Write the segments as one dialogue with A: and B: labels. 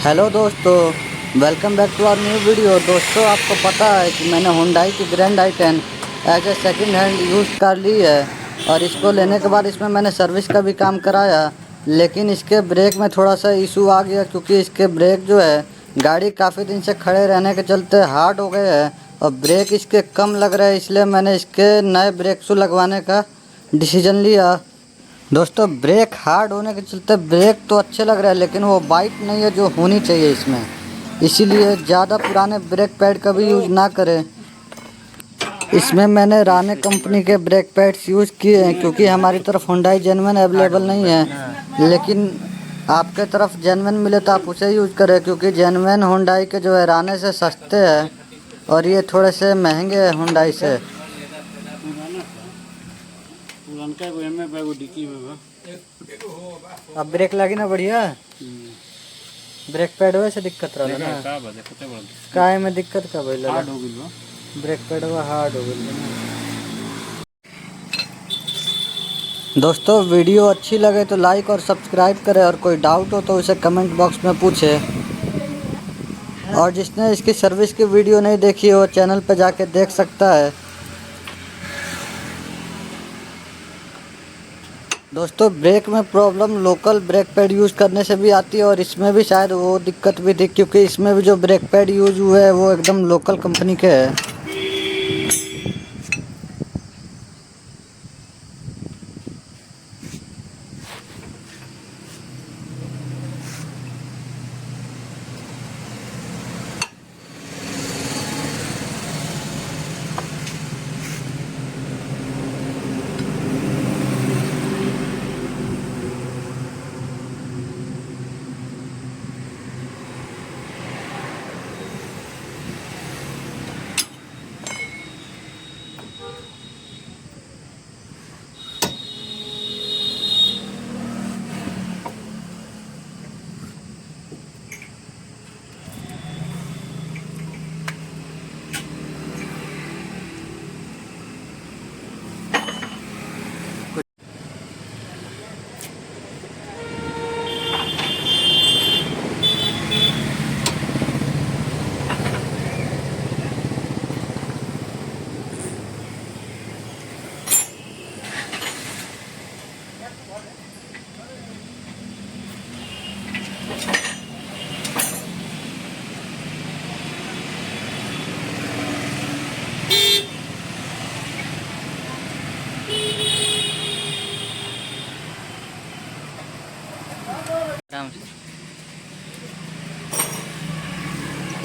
A: Hello दोस्तों, welcome back to our new video. दोस्तों, आपको पता है कि मैंने हुंडई की grand i10 as a second hand use कर ली है और इसको लेने के बाद इसमें मैंने सर्विस का भी काम कराया, लेकिन इसके ब्रेक में थोड़ा सा इशू आ गया क्योंकि इसके ब्रेक जो है गाड़ी काफ़ी दिन से खड़े रहने के चलते हार्ड हो गए हैं और ब्रेक इसके कम लग रहे हैं। इसलिए मैंने इसके नए ब्रेक शू लगवाने का डिसीजन लिया। दोस्तों, ब्रेक हार्ड होने के चलते ब्रेक तो अच्छे लग रहे हैं लेकिन वो बाइट नहीं है जो होनी चाहिए इसमें। इसीलिए ज़्यादा पुराने ब्रेक पैड का भी यूज़ ना करें। इसमें मैंने राने कंपनी के ब्रेक पैड्स यूज़ किए हैं क्योंकि हमारी तरफ हुंडई जेन्युइन अवेलेबल नहीं है, लेकिन आपके तरफ जेन्युइन मिले तो आप उसे यूज़ करें क्योंकि जेन्युइन हुंडई के जो है राने से सस्ते हैं और ये थोड़े से महंगे हैं हुंडई से। अब ब्रेक लगी ना बढ़िया, ब्रेक पैड से दिक्कत रहा ना काय में दिक्कत का भाई लगा ब्रेक पैड हार्ड हो गई। दोस्तों, वीडियो अच्छी लगे तो लाइक और सब्सक्राइब करें और कोई डाउट हो तो उसे कमेंट बॉक्स में पूछे। और जिसने इसकी सर्विस की वीडियो नहीं देखी हो चैनल पर जाके देख सकता है। दोस्तों, ब्रेक में problem local brake pad use करने से भी आती है और इसमें भी शायद वो दिक्कत भी थी क्योंकि इसमें भी जो ब्रेक पैड यूज़ हुए हैं वो एकदम लोकल कंपनी के हैं।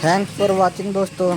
A: थैंक्स फॉर वॉचिंग दोस्तों।